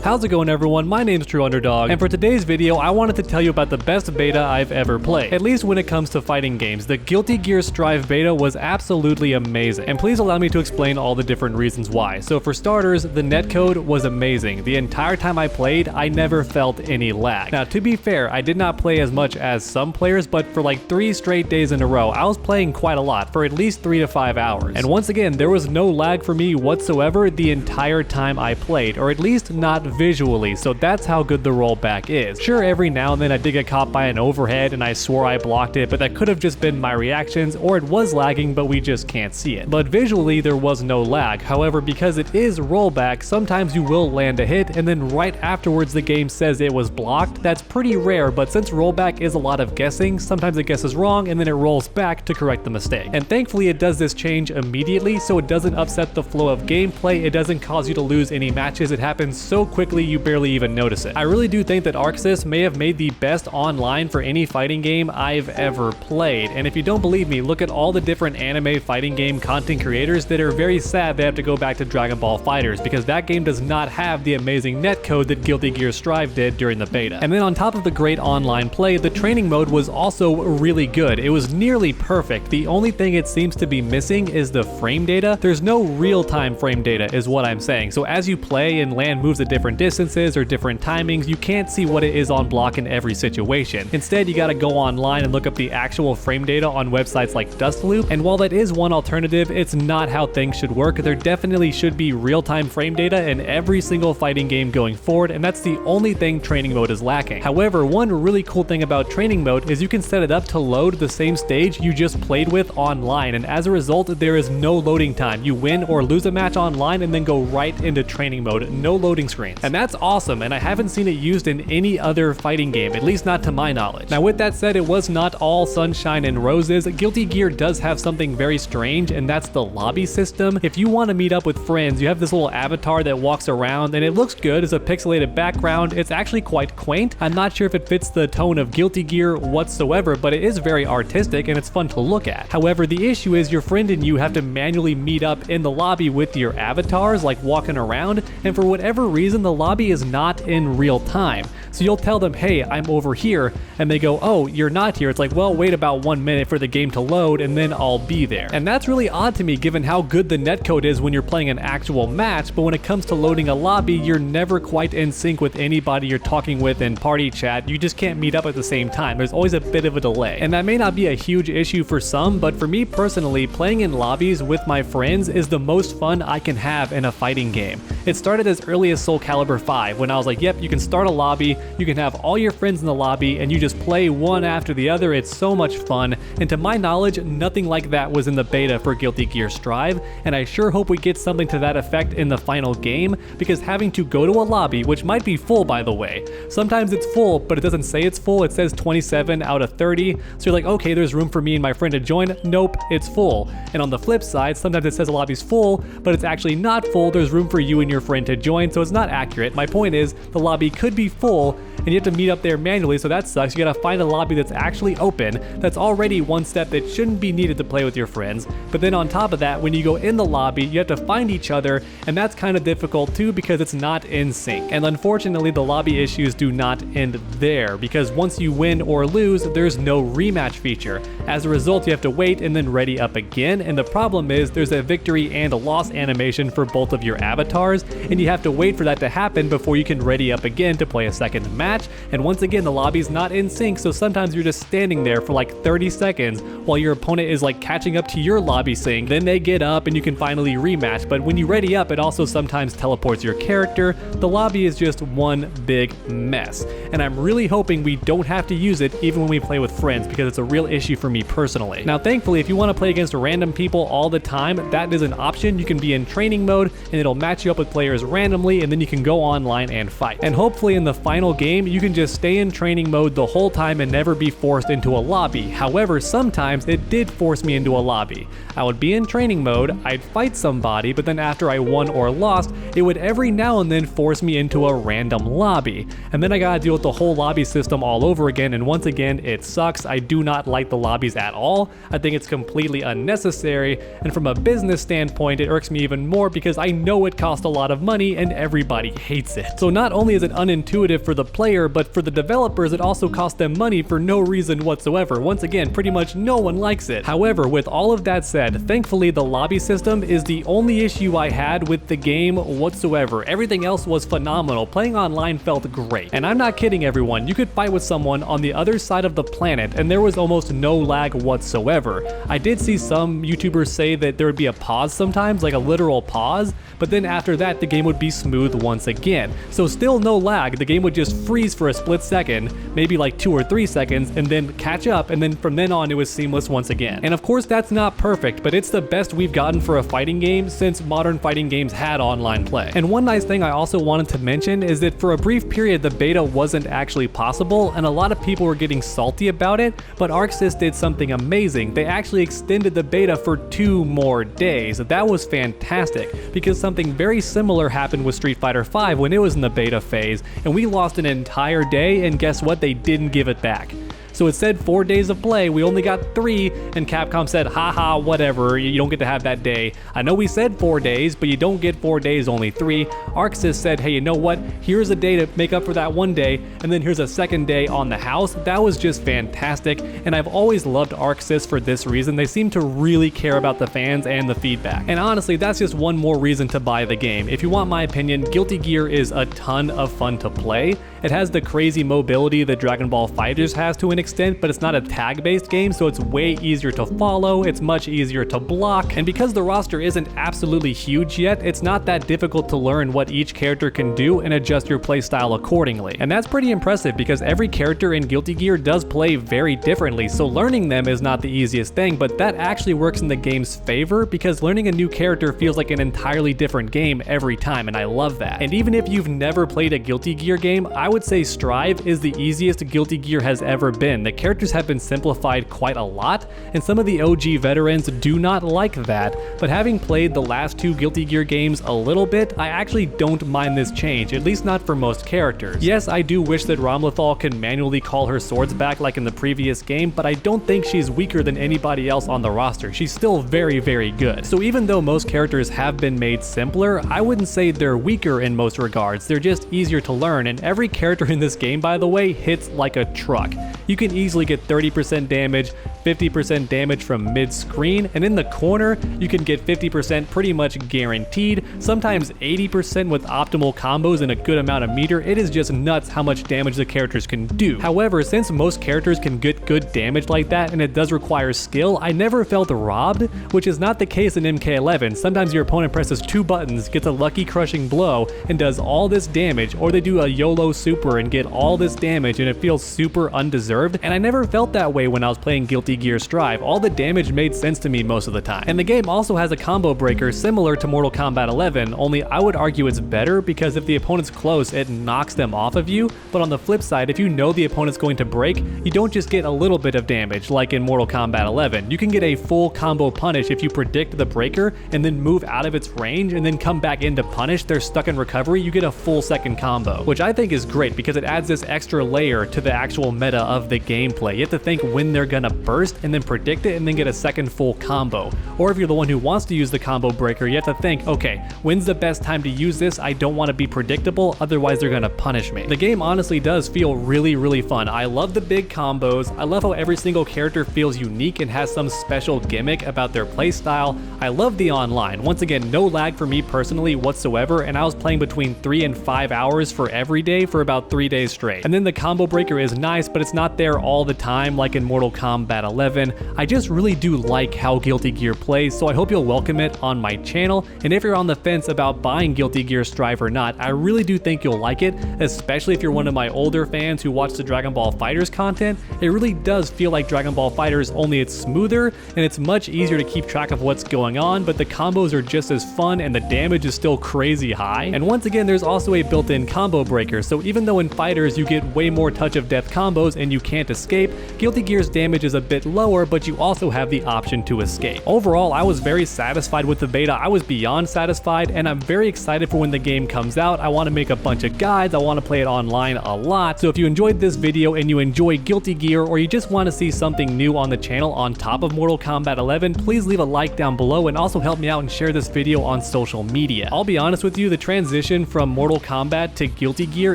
How's it going, everyone? My name's TrueUnderDawg, and for today's video I wanted to tell you about the best beta I've ever played, at least when it comes to fighting games. The Guilty Gear Strive beta was absolutely amazing, and please allow me to explain all the different reasons why. So for starters, the netcode was amazing. The entire time I played, I never felt any lag. Now to be fair, I did not play as much as some players, but for like 3 straight days in a row, I was playing quite a lot, for at least 3 to 5 hours. And once again, there was no lag for me whatsoever the entire time I played, or at least not visually, so that's how good the rollback is. Sure, every now and then I did get caught by an overhead and I swore I blocked it, but that could have just been my reactions, or it was lagging but we just can't see it. But visually there was no lag. However, because it is rollback, sometimes you will land a hit and then right afterwards the game says it was blocked. That's pretty rare, but since rollback is a lot of guessing, sometimes it guesses wrong and then it rolls back to correct the mistake. And thankfully it does this change immediately, so it doesn't upset the flow of gameplay, it doesn't cause you to lose any matches, it happens so quickly you barely even notice it. I really do think that ArcSys may have made the best online for any fighting game I've ever played, and if you don't believe me, look at all the different anime fighting game content creators that are very sad they have to go back to Dragon Ball FighterZ, because that game does not have the amazing netcode that Guilty Gear Strive did during the beta. And then on top of the great online play, the training mode was also really good. It was nearly perfect. The only thing it seems to be missing is the frame data. There's no real-time frame data is what I'm saying. So as you play and land moves at different distances or different timings, you can't see what it is on block in every situation. Instead, you gotta go online and look up the actual frame data on websites like Dustloop, and while that is one alternative, it's not how things should work. There definitely should be real-time frame data in every single fighting game going forward, and that's the only thing training mode is lacking. However, one really cool thing about training mode is you can set it up to load the same stage you just played with online, and as a result, there is no loading time. You win or lose a match online and then go right into training mode, no loading screens. And that's awesome, and I haven't seen it used in any other fighting game, at least not to my knowledge. Now with that said, it was not all sunshine and roses. Guilty Gear does have something very strange, and that's the lobby system. If you want to meet up with friends, you have this little avatar that walks around, and it looks good as a pixelated background. It's actually quite quaint. I'm not sure if it fits the tone of Guilty Gear whatsoever, but it is very artistic and it's fun to look at. However, the issue is your friend and you have to manually meet up in the lobby with your avatars, like walking around, and for whatever reason, the lobby is not in real time. So you'll tell them, hey, I'm over here, and they go, oh, you're not here. It's like, well, wait about 1 minute for the game to load and then I'll be there. And that's really odd to me given how good the netcode is when you're playing an actual match, but when it comes to loading a lobby, you're never quite in sync with anybody you're talking with in party chat. You just can't meet up at the same time. There's always a bit of a delay. And that may not be a huge issue for some, but for me personally, playing in lobbies with my friends is the most fun I can have in a fighting game. It started as early as Soul Calibur 5 when I was like, yep, you can start a lobby, you can have all your friends in the lobby, and you just play one after the other. It's so much fun, and to my knowledge, nothing like that was in the beta for Guilty Gear Strive, and I sure hope we get something to that effect in the final game, because having to go to a lobby, which might be full by the way, sometimes it's full, but it doesn't say it's full, it says 27 out of 30, so you're like, okay, there's room for me and my friend to join. Nope, it's full. And on the flip side, sometimes it says the lobby's full, but it's actually not full, there's room for you and your friend to join, so it's not accurate. My point is, the lobby could be full, and you have to meet up there manually, so that sucks. You gotta find a lobby that's actually open, that's already one step that shouldn't be needed to play with your friends. But then on top of that, when you go in the lobby, you have to find each other, and that's kind of difficult too because it's not in sync. And unfortunately, the lobby issues do not end there, because once you win or lose, there's no rematch feature. As a result, you have to wait and then ready up again, and the problem is there's a victory and a loss animation for both of your avatars, and you have to wait for that to happen before you can ready up again to play a second match. And once again, the lobby's not in sync, so sometimes you're just standing there for like 30 seconds while your opponent is like catching up to your lobby sync. Then they get up and you can finally rematch, but when you ready up, it also sometimes teleports your character. The lobby is just one big mess, and I'm really hoping we don't have to use it even when we play with friends, because it's a real issue for me personally. Now thankfully, if you want to play against random people all the time, that is an option. You can be in training mode and it'll match you up with players randomly, and then you can go online and fight. And hopefully in the final game, game, you can just stay in training mode the whole time and never be forced into a lobby. However, sometimes it did force me into a lobby. I would be in training mode, I'd fight somebody, but then after I won or lost, it would every now and then force me into a random lobby. And then I gotta deal with the whole lobby system all over again, and once again, it sucks. I do not like the lobbies at all. I think it's completely unnecessary, and from a business standpoint, it irks me even more because I know it costs a lot of money and everybody hates it. So not only is it unintuitive for the player, but for the developers, it also costs them money for no reason whatsoever. Once again, pretty much no one likes it. However, with all of that said, thankfully the lobby system is the only issue I had with the game whatsoever. Everything else was phenomenal. Playing online felt great. And I'm not kidding everyone, you could fight with someone on the other side of the planet and there was almost no lag whatsoever. I did see some YouTubers say that there would be a pause sometimes, like a literal pause, but then after that the game would be smooth once again. So still no lag, the game would just freeze for a split second, maybe like 2 or 3 seconds, and then catch up, and then from then on it was seamless once again. And of course that's not perfect, but it's the best we've gotten for a fighting game since modern fighting games had online play. And one nice thing I also wanted to mention is that for a brief period the beta wasn't actually possible, and a lot of people were getting salty about it, but ArcSys did something amazing. They actually extended the beta for 2 more days. That was fantastic, because something very similar happened with Street Fighter V when it was in the beta phase, and we lost an entire day, and guess what? They didn't give it back. So it said 4 days of play, we only got 3, and Capcom said, haha, whatever, you don't get to have that day. I know we said 4 days, but you don't get 4 days, only 3. ArcSys said, hey, you know what, here's a day to make up for that 1 day, and then here's a second day on the house. That was just fantastic, and I've always loved ArcSys for this reason. They seem to really care about the fans and the feedback. And honestly, that's just one more reason to buy the game. If you want my opinion, Guilty Gear is a ton of fun to play. It has the crazy mobility that Dragon Ball FighterZ has to an extent, but it's not a tag-based game, so it's way easier to follow, it's much easier to block, and because the roster isn't absolutely huge yet, it's not that difficult to learn what each character can do and adjust your playstyle accordingly. And that's pretty impressive because every character in Guilty Gear does play very differently, so learning them is not the easiest thing, but that actually works in the game's favor because learning a new character feels like an entirely different game every time, and I love that. And even if you've never played a Guilty Gear game, I would say Strive is the easiest Guilty Gear has ever been. The characters have been simplified quite a lot, and some of the OG veterans do not like that, but having played the last 2 Guilty Gear games a little bit, I actually don't mind this change, at least not for most characters. Yes, I do wish that Ramlethal can manually call her swords back like in the previous game, but I don't think she's weaker than anybody else on the roster. She's still very, very good. So even though most characters have been made simpler, I wouldn't say they're weaker in most regards. They're just easier to learn, and every character in this game, by the way, hits like a truck. You can easily get 30% damage, 50% damage from mid-screen, and in the corner, you can get 50% pretty much guaranteed, sometimes 80% with optimal combos and a good amount of meter. It is just nuts how much damage the characters can do. However, since most characters can get good damage like that, and it does require skill, I never felt robbed, which is not the case in MK11. Sometimes your opponent presses 2 buttons, gets a lucky crushing blow, and does all this damage, or they do a YOLO super and get all this damage, and it feels super undeserved, and I never felt that way when I was playing Guilty Gear Strive. All the damage made sense to me most of the time. And the game also has a combo breaker similar to Mortal Kombat 11, only I would argue it's better because if the opponent's close, it knocks them off of you, but on the flip side, if you know the opponent's going to break, you don't just get a little bit of damage like in Mortal Kombat 11. You can get a full combo punish if you predict the breaker and then move out of its range and then come back in to punish. They're stuck in recovery, you get a full second combo, which I think is great because it adds this extra layer to the actual meta of the gameplay. You have to think when they're gonna burst and then predict it and then get a second full combo. Or if you're the one who wants to use the combo breaker, you have to think, okay, when's the best time to use this? I don't want to be predictable, otherwise they're gonna punish me. The game honestly does feel really, really fun. I love the big combos. I love how every single character feels unique and has some special gimmick about their playstyle. I love the online. Once again, no lag for me personally whatsoever, and I was playing between 3 and 5 hours for every day for about 3 days straight. And then the combo breaker is nice, but it's not there there all the time like in Mortal Kombat 11. I just really do like how Guilty Gear plays, so I hope you'll welcome it on my channel. And if you're on the fence about buying Guilty Gear Strive or not, I really do think you'll like it, especially if you're one of my older fans who watch the Dragon Ball FighterZ content. It really does feel like Dragon Ball FighterZ, only it's smoother and it's much easier to keep track of what's going on, but the combos are just as fun and the damage is still crazy high. And once again, there's also a built-in combo breaker, so even though in FighterZ you get way more touch of death combos and you can't escape, Guilty Gear's damage is a bit lower, but you also have the option to escape. Overall, I was very satisfied with the beta. I was beyond satisfied, and I'm very excited for when the game comes out. I want to make a bunch of guides. I want to play it online a lot. So if you enjoyed this video and you enjoy Guilty Gear, or you just want to see something new on the channel on top of Mortal Kombat 11, please leave a like down below and also help me out and share this video on social media. I'll be honest with you, the transition from Mortal Kombat to Guilty Gear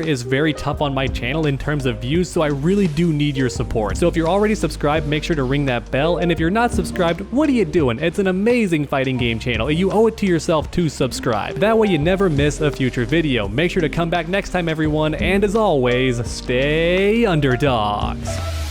is very tough on my channel in terms of views, so I really do need your support. So if you're already subscribed, make sure to ring that bell, and if you're not subscribed, what are you doing? It's an amazing fighting game channel, and you owe it to yourself to subscribe. That way you never miss a future video. Make sure to come back next time, everyone, and as always, stay underdogs.